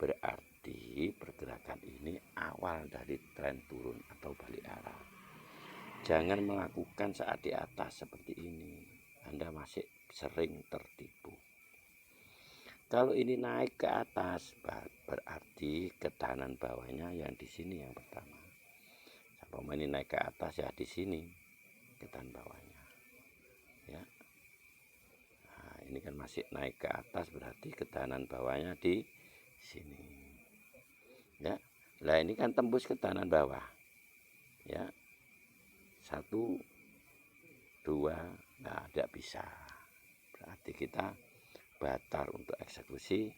berarti pergerakan ini awal dari tren turun atau balik arah. Jangan melakukan saat di atas seperti ini, Anda masih sering tertipu. Kalau ini naik ke atas, berarti ketahanan bawahnya yang di sini yang pertama. Sama ini naik ke atas ya di sini ketahanan bawahnya. Ya. Nah, ini kan masih naik ke atas, berarti ketahanan bawahnya di sini. Ya. Nah, ini kan tembus ketahanan bawah. Ya. 1 2, nah tidak bisa. Berarti kita batal untuk eksekusinya,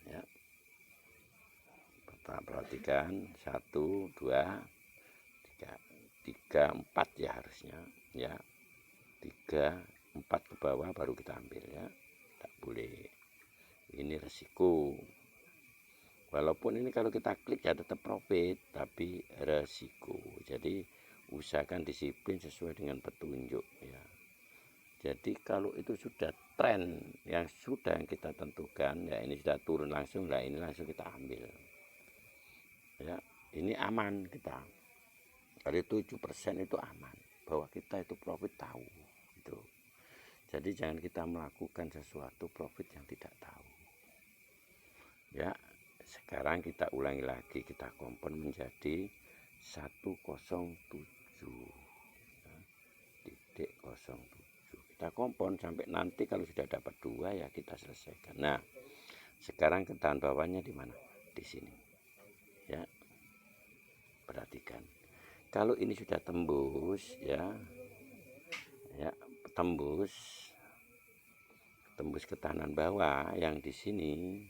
ya. Perhatikan 1 2 3 4 ya harusnya, ya. 3 4 ke bawah baru kita ambil, ya. Tak boleh, ini resiko. Walaupun ini kalau kita klik ya tetap profit, tapi resiko. Jadi usahakan disiplin sesuai dengan petunjuk, ya. Jadi kalau itu sudah tren yang sudah kita tentukan, ya ini sudah turun langsung, lah ini langsung kita ambil. Ya, ini aman kita. Dari 7% itu aman, bahwa kita itu profit tahu. Itu. Jadi jangan kita melakukan sesuatu profit yang tidak tahu. Ya, sekarang kita ulangi lagi, kita kompon menjadi 107. Titik 07. Kita kompon sampai nanti kalau sudah dapat 2 ya kita selesaikan. Nah, sekarang ketahan bawahnya di mana? Di sini. Ya. Perhatikan. Kalau ini sudah tembus ya. Ya, tembus ketahanan bawah yang di sini.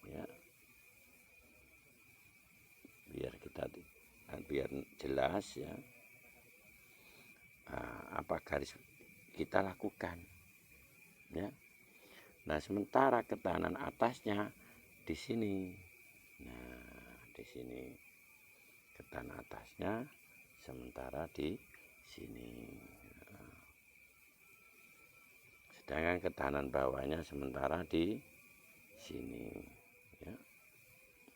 Ya. Biar jelas ya. Apa garis kita lakukan, ya. Nah, sementara ketahanan atasnya di sini. Nah, di sini ketahanan atasnya, sementara di sini. Sedangkan ketahanan bawahnya sementara di sini, ya.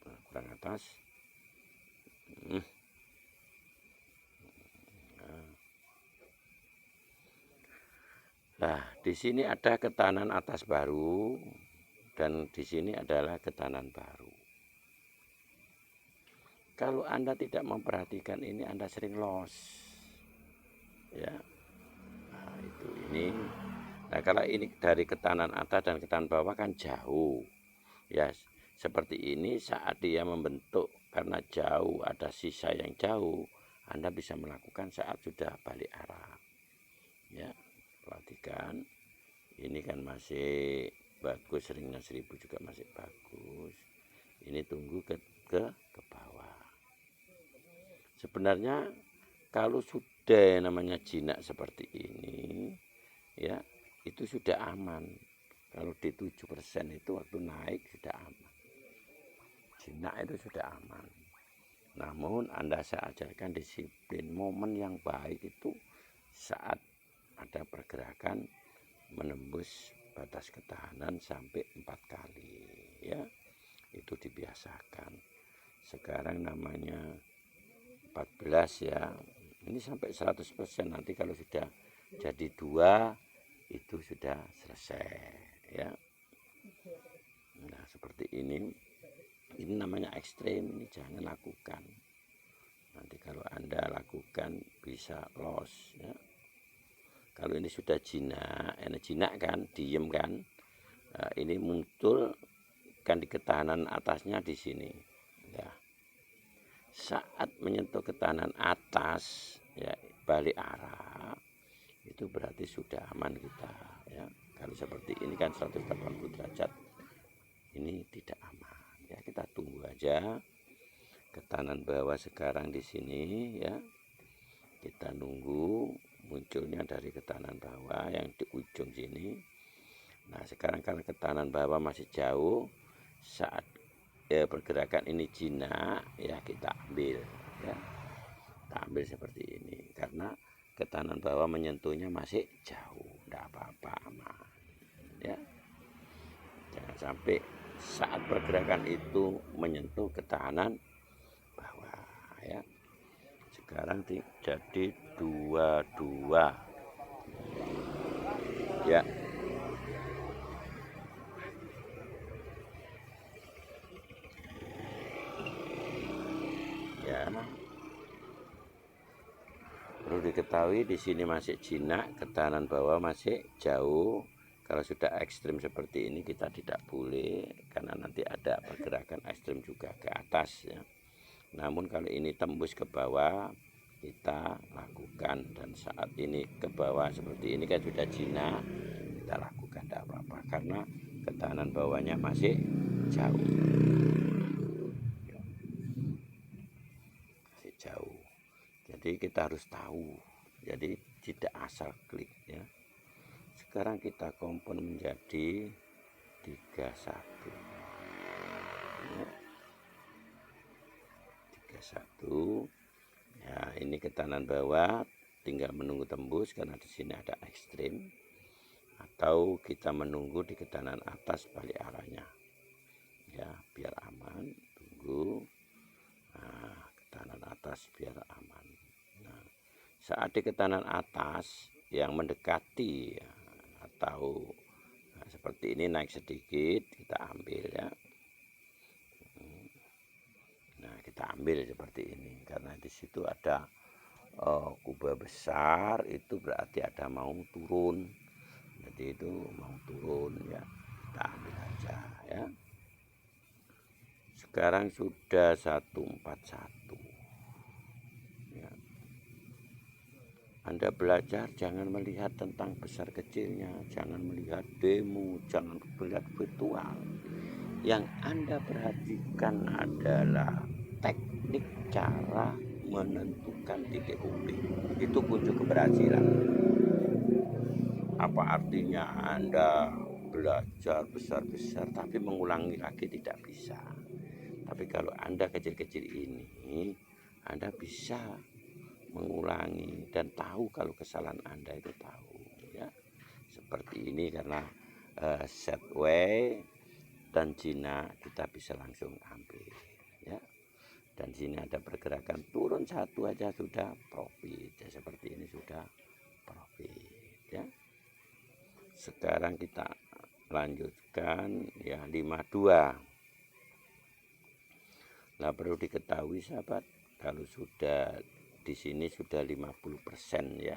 Nah, kurang atas. Nah, di sini ada ketahanan atas baru dan di sini adalah ketahanan baru. Kalau Anda tidak memperhatikan ini, Anda sering loss. Ya. Nah, itu ini. Nah, kalau ini dari ketahanan atas dan ketahanan bawah kan jauh. Ya, seperti ini saat dia membentuk karena jauh, ada sisa yang jauh, Anda bisa melakukan saat sudah balik arah. Ya. Perhatikan, ini kan masih bagus, ringnya 1000 juga masih bagus. Ini tunggu ke bawah. Sebenarnya kalau sudah namanya jinak seperti ini, ya itu sudah aman. Kalau di 7% itu waktu naik sudah aman. Jinak itu sudah aman. Namun Anda saya ajarkan disiplin. Momen yang baik itu saat ada pergerakan menembus batas ketahanan sampai 4 kali, ya. Itu dibiasakan. Sekarang namanya 14 ya. Ini sampai 100%, nanti kalau sudah jadi 2 itu sudah selesai, ya. Nah, seperti ini namanya ekstrim, ini jangan lakukan. Nanti kalau Anda lakukan bisa loss, ya. Kalau ini sudah jinak kan, diem kan, ini muncul kan di ketahanan atasnya di sini. Ya. Saat menyentuh ketahanan atas, ya balik arah, itu berarti sudah aman kita. Ya. Kalau seperti ini kan 180 derajat, ini tidak aman. Ya, kita tunggu aja. Ketahanan bawah sekarang di sini, ya. Kita nunggu munculnya dari ketahanan bawah yang di ujung sini. Nah, sekarang karena ketahanan bawah masih jauh, saat pergerakan ini jinak, ya kita ambil, ya. Kita ambil seperti ini karena ketahanan bawah menyentuhnya masih jauh, tidak apa-apa, aman, ya. sampai saat pergerakan itu menyentuh ketahanan bawah ya. Sekarang jadi 22 ya. Ya, perlu diketahui di sini masih jinak, ketahanan bawah masih jauh. Kalau sudah ekstrim seperti ini kita tidak boleh, karena nanti ada pergerakan ekstrim juga ke atas ya. Namun kalau ini tembus ke bawah kita lakukan, dan saat ini ke bawah seperti ini kan sudah jinak, kita lakukan tidak apa-apa karena ketahanan bawahnya masih jauh. Masih jauh. Jadi kita harus tahu. Jadi tidak asal klik ya. Sekarang kita kompon menjadi 31 ya. 31 ya, ini ketahanan bawah tinggal menunggu tembus karena di sini ada ekstrim, atau kita menunggu di ketahanan atas balik arahnya ya biar aman. Tunggu, nah ketahanan atas biar aman. Nah, saat di ketahanan atas yang mendekati ya, atau nah, seperti ini naik sedikit kita ambil ya. Nah kita ambil seperti ini karena di situ ada kubah besar, itu berarti ada mau turun, jadi itu mau turun ya, kita ambil aja ya. Sekarang sudah 141 ya. Anda belajar jangan melihat tentang besar kecilnya, jangan melihat demo, jangan melihat virtual. Yang Anda perhatikan adalah teknik cara menentukan titik UP. Itu kunci keberhasilan. Apa artinya Anda belajar besar-besar tapi mengulangi lagi tidak bisa. Tapi kalau Anda kecil-kecil ini, Anda bisa mengulangi dan tahu kalau kesalahan Anda itu tahu ya. Seperti ini karena set way dan Cina kita bisa langsung ambil ya. Dan sini ada pergerakan turun satu aja sudah profit ya, seperti ini sudah profit ya. Sekarang kita lanjutkan ya 52. Nah perlu diketahui sahabat, kalau sudah di sini sudah 50% ya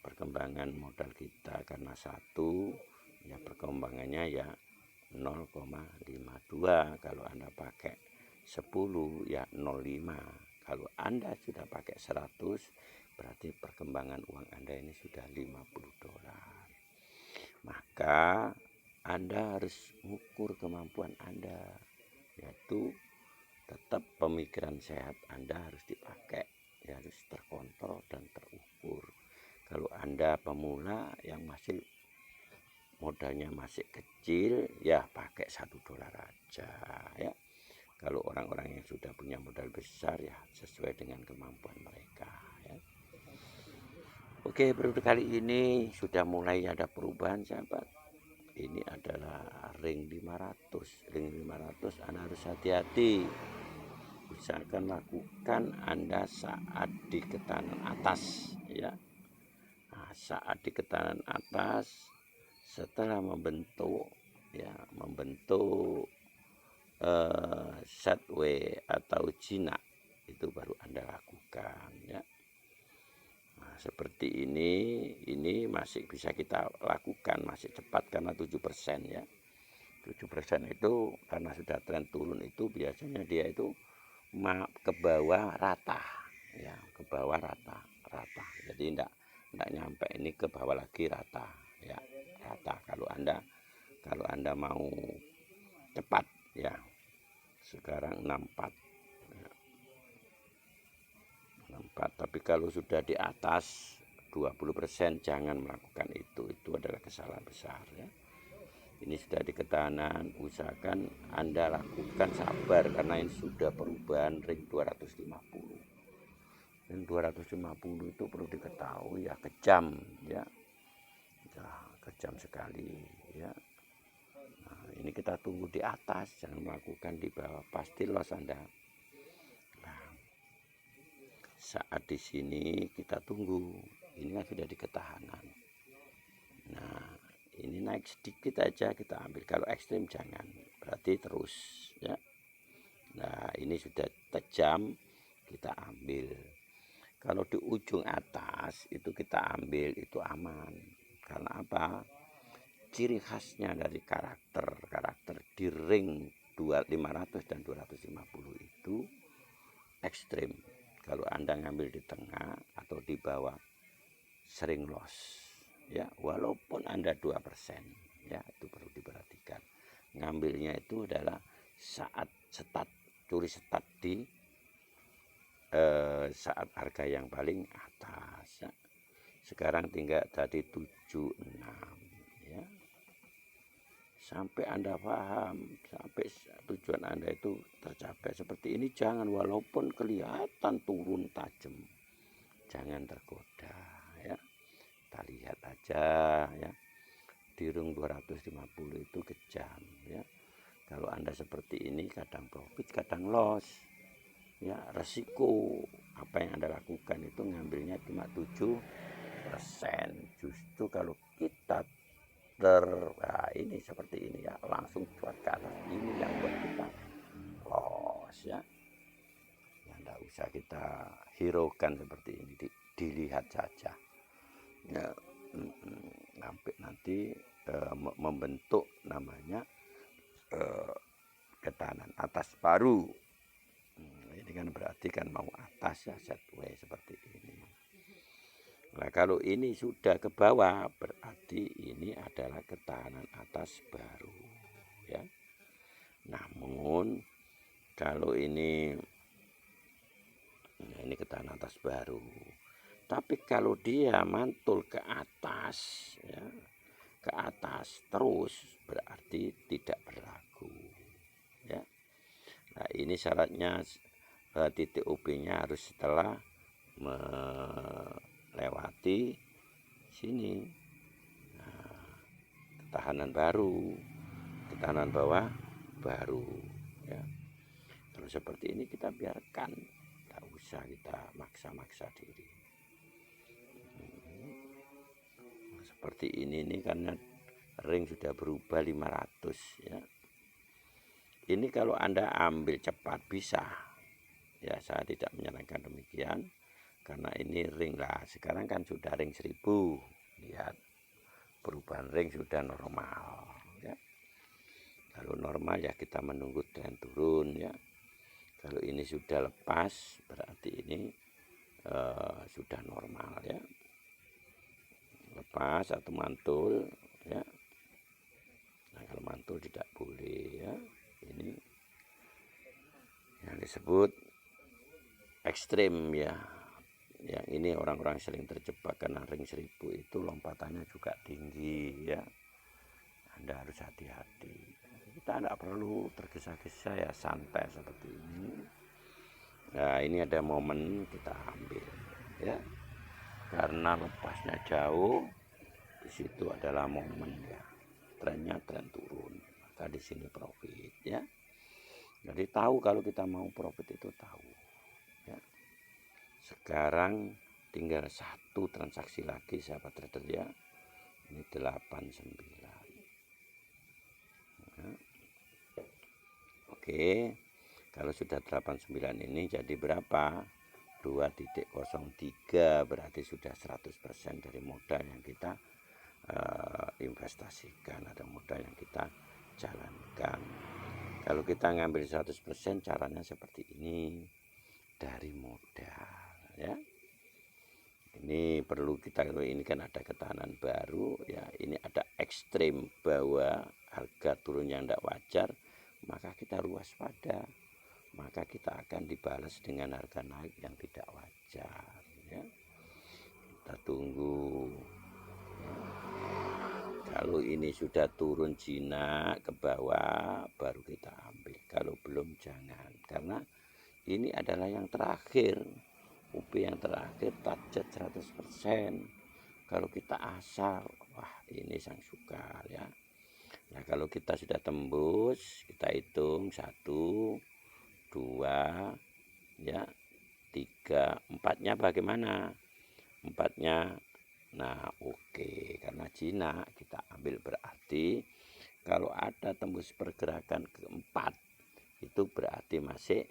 perkembangan modal kita, karena satu ya perkembangannya ya 0,52. Kalau Anda pakai 10 ya 0,5. Kalau Anda sudah pakai 100 berarti perkembangan uang Anda ini sudah 50 dolar. Maka Anda harus mengukur kemampuan Anda, yaitu tetap pemikiran sehat Anda harus dipakai, ya harus terkontrol dan terukur. Kalau Anda pemula yang masih modalnya masih kecil ya pakai 1 dolar aja ya. Kalau orang-orang yang sudah punya modal besar ya sesuai dengan kemampuan mereka ya. Oke, periode kali ini sudah mulai ada perubahan sahabat. Ini adalah ring 500. Ring 500 Anda harus hati-hati. Usahakan lakukan Anda saat di ketahanan atas ya. Nah, saat di ketahanan atas setelah membentuk ya, set way atau jinak, itu baru Anda lakukan ya. Nah, seperti ini masih bisa kita lakukan, masih cepat karena 7% ya. 7% itu karena sudah tren turun itu biasanya dia itu ke bawah rata ya, ke bawah rata. Jadi enggak nyampe ini ke bawah lagi rata ya, rata. Kalau Anda mau cepat ya. Sekarang 64 ya. 64, tapi kalau sudah di atas 20% jangan melakukan itu adalah kesalahan besar ya. Ini sudah di ketahanan, usahakan Anda lakukan sabar karena ini sudah perubahan ring 250. Ring 250 itu perlu diketahui ya, kejam ya. Ya, kejam sekali ya. Nah, ini ini kita tunggu di atas, jangan melakukan di bawah, pasti loss Anda. Nah, saat di sini kita tunggu, ini kan sudah di ketahanan. Nah, ini naik sedikit aja kita ambil, kalau ekstrim jangan, berarti terus ya. Nah, ini sudah tajam, kita ambil. Kalau di ujung atas itu kita ambil, itu aman. Karena apa? Ciri khasnya dari karakter di ring 500 dan 250 itu ekstrim. Kalau Anda ngambil di tengah atau di bawah sering loss ya, walaupun Anda 2% ya, itu perlu diperhatikan. Ngambilnya itu adalah saat curi setat di saat harga yang paling atas ya. Sekarang tinggal tadi 76 ya. Sampai Anda paham, sampai tujuan Anda itu tercapai seperti ini, jangan, walaupun kelihatan turun tajam, jangan tergoda ya. Kita lihat aja ya, di ring 250 itu kejam ya. Kalau Anda seperti ini, kadang profit kadang loss ya. Resiko apa yang Anda lakukan itu ngambilnya cuma 7%. Justru kalau kita nah ini seperti ini ya, langsung cuat ke atas, ini yang buat kita loss ya. Tidak usah kita hiraukan seperti ini, dilihat saja ya. Sampai nanti membentuk namanya ketahanan atas baru. Ini kan berarti kan mau atas ya, setway seperti ini. Nah, kalau ini sudah ke bawah, berarti ini adalah ketahanan atas baru ya. Namun kalau ini ketahanan atas baru, tapi kalau dia mantul ke atas ya, ke atas terus, berarti tidak berlaku ya. Nah, ini syaratnya titik OB-nya harus setelah melewati sini. Nah, ketahanan baru, ketahanan bawah baru ya. Kalau seperti ini kita biarkan, tidak usah kita maksa-maksa diri. Seperti ini nih, karena ring sudah berubah 500 ya. Ini kalau Anda ambil cepat bisa ya, saya tidak menyarankan demikian, karena ini ring lah. Sekarang kan sudah ring 1000, lihat perubahan ring sudah normal ya. Kalau normal ya kita menunggu tren turun ya. Kalau ini sudah lepas, berarti ini sudah normal ya. Lepas atau mantul ya. Nah, kalau mantul tidak boleh ya. Ini yang disebut ekstrim ya. Yang ini orang-orang sering terjebak, karena ring 1000 itu lompatannya juga tinggi ya. Anda harus hati-hati. Kita tidak perlu tergesa-gesa ya, santai seperti ini. Nah, ini ada momen kita ambil ya. Karena lepasnya jauh, di situ adalah momen ya. Trennya tren turun, maka di sini profit ya. Jadi tahu kalau kita mau profit itu tahu ya. Sekarang tinggal satu transaksi lagi sahabat trader ya. Ini 89 ya. Oke, kalau sudah 89 ini jadi berapa? 2.03, berarti sudah 100% dari modal yang kita investasikan, ada modal yang kita jalankan. Kalau kita ngambil 100%, caranya seperti ini, dari modal ya. Ini perlu kita, ini kan ada ketahanan baru ya, ini ada ekstrim bahwa harga turun yang tidak wajar, maka kita harus waspada, maka kita akan dibalas dengan harga naik yang tidak wajar ya. Kita tunggu ya. Kalau ini sudah turun jinak ke bawah, baru kita ambil. Kalau belum, jangan, karena ini adalah yang terakhir, UP yang terakhir, target 100%. Kalau kita asal, wah ini sang sukar ya. Nah, kalau kita sudah tembus, kita hitung 1, 2, ya, 3, 4-nya bagaimana? 4-nya, nah oke, karena jinak kita ambil berarti kalau ada tembus pergerakan keempat itu berarti masih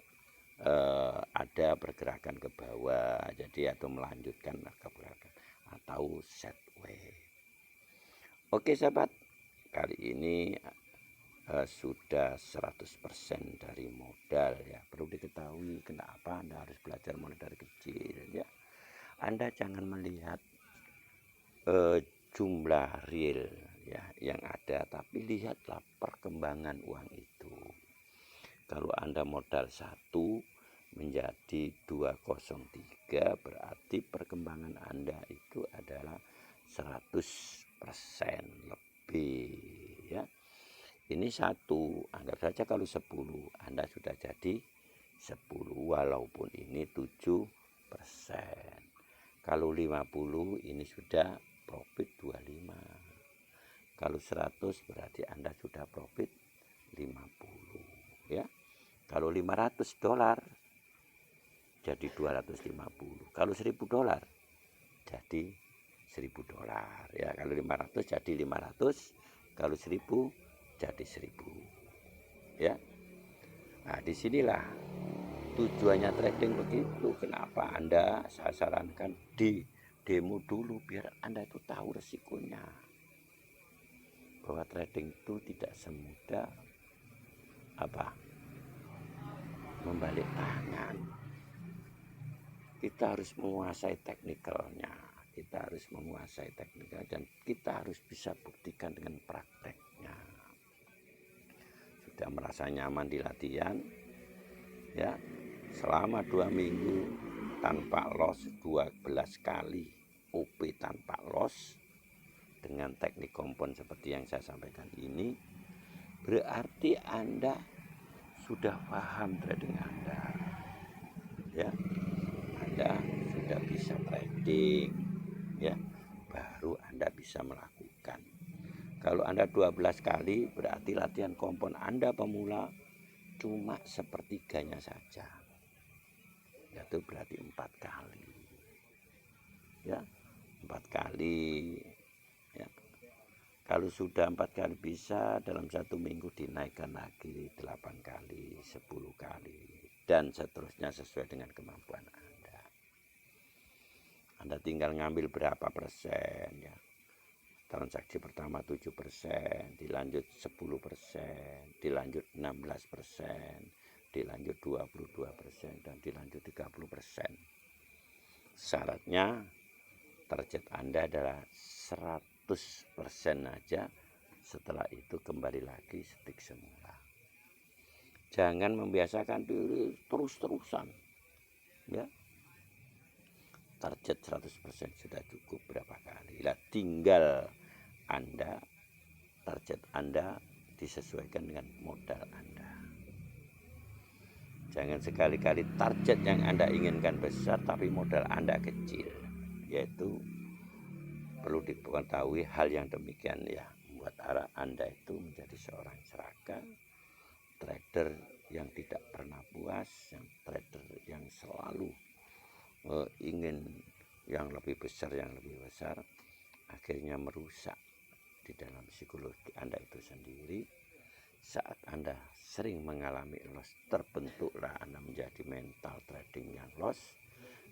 ada pergerakan ke bawah, jadi atau melanjutkan ke belakang atau sideways. Oke sahabat, kali ini sudah 100% dari modal ya. Perlu diketahui kenapa Anda harus belajar mulai dari kecil ya. Anda jangan melihat jumlah real ya yang ada, tapi lihatlah perkembangan uang itu. Kalau Anda modal 1 menjadi 203, berarti perkembangan Anda itu adalah 100% lebih ya. Ini 1, anggap saja kalau 10 Anda sudah jadi 10 walaupun ini 7%. Kalau 50 ini sudah profit 25. Kalau 100 berarti Anda sudah profit 50 ya. Kalau 500 dolar jadi 250. Kalau 1000 dolar jadi 1000 dolar ya. Kalau 500 jadi 500, kalau 1000 jadi 1000 ya. Nah, disinilah tujuannya trading begitu. Kenapa Anda saya sarankan di demo dulu biar Anda itu tahu resikonya, bahwa trading itu tidak semudah membalik tangan. Kita harus menguasai teknikalnya, dan kita harus bisa buktikan dengan prakteknya. Sudah merasa nyaman di latihan ya, selama 2 minggu tanpa loss 12 kali OP tanpa loss dengan teknik kompon seperti yang saya sampaikan ini, berarti Anda sudah paham trading Anda ya. Anda sudah bisa trading ya, baru Anda bisa melakukan. Kalau Anda 12 kali berarti latihan kompon Anda pemula cuma sepertiganya saja, yaitu berarti 4 kali ya, 4 kali ya. Kalau sudah 4 kali bisa, dalam 1 minggu dinaikkan lagi 8 kali, 10 kali, dan seterusnya sesuai dengan kemampuan Anda. Anda tinggal ngambil berapa persen ya. Transaksi pertama 7%, dilanjut 10%, dilanjut 16%, dilanjut 22%, dan dilanjut 30%. Syaratnya target Anda adalah 100% aja, setelah itu kembali lagi setik semula. Jangan membiasakan diri terus-terusan ya. Target 100% sudah cukup berapa kali. Lah tinggal Anda, target Anda disesuaikan dengan modal Anda. Jangan sekali-kali target yang Anda inginkan besar tapi modal Anda kecil. Yaitu perlu diketahui hal yang demikian ya, membuat Anda itu menjadi seorang serakah, trader yang tidak pernah puas, yang trader yang selalu ingin yang lebih besar, akhirnya merusak di dalam psikologi Anda itu sendiri. Saat Anda sering mengalami loss, terbentuklah Anda menjadi mental trading yang loss.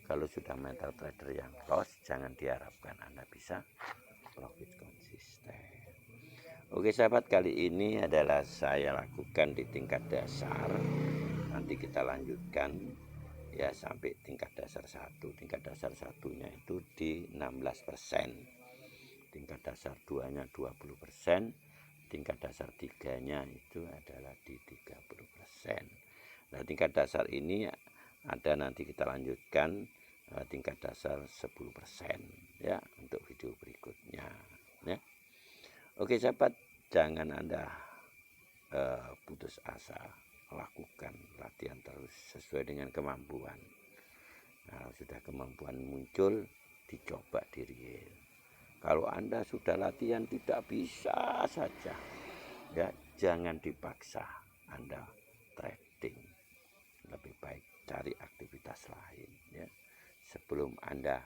Kalau sudah mental trader yang loss, jangan diharapkan Anda bisa profit konsisten. Oke sahabat, kali ini adalah saya lakukan di tingkat dasar. Nanti kita lanjutkan ya sampai tingkat dasar 1. Tingkat dasar 1-nya itu di 16%. Tingkat dasar 2-nya 20%. Tingkat dasar 3-nya itu adalah di 30%. Nah, tingkat dasar ini ada, nanti kita lanjutkan tingkat dasar 10% ya untuk video berikutnya ya. Oke sahabat, jangan Anda putus asa, lakukan latihan terus sesuai dengan kemampuan. Nah, sudah kemampuan muncul, dicoba di real. Kalau Anda sudah latihan tidak bisa saja, Ya, jangan dipaksa Anda trading. Lebih baik cari aktivitas lain ya. Sebelum Anda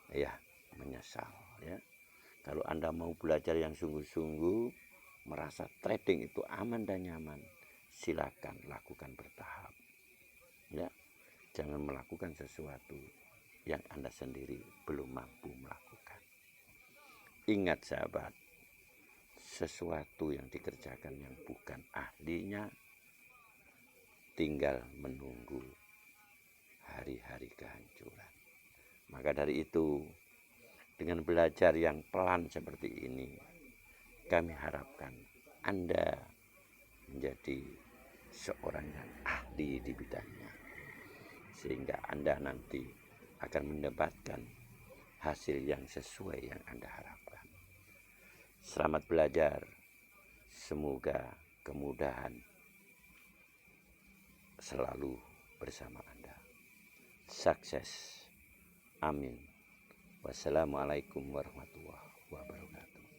ya menyesal ya. Kalau Anda mau belajar yang sungguh-sungguh, merasa trading itu aman dan nyaman, silakan lakukan bertahap. Ya, jangan melakukan sesuatu yang Anda sendiri belum mampu melakukan. Ingat sahabat, sesuatu yang dikerjakan yang bukan ahlinya tinggal menunggu hari-hari kehancuran. Maka dari itu, dengan belajar yang pelan seperti ini, kami harapkan Anda menjadi seorang yang ahli di bidangnya, sehingga Anda nanti akan mendapatkan hasil yang sesuai yang Anda harapkan. Selamat belajar, semoga kemudahan selalu bersama Anda. Sukses, amin. Wassalamualaikum warahmatullahi wabarakatuh.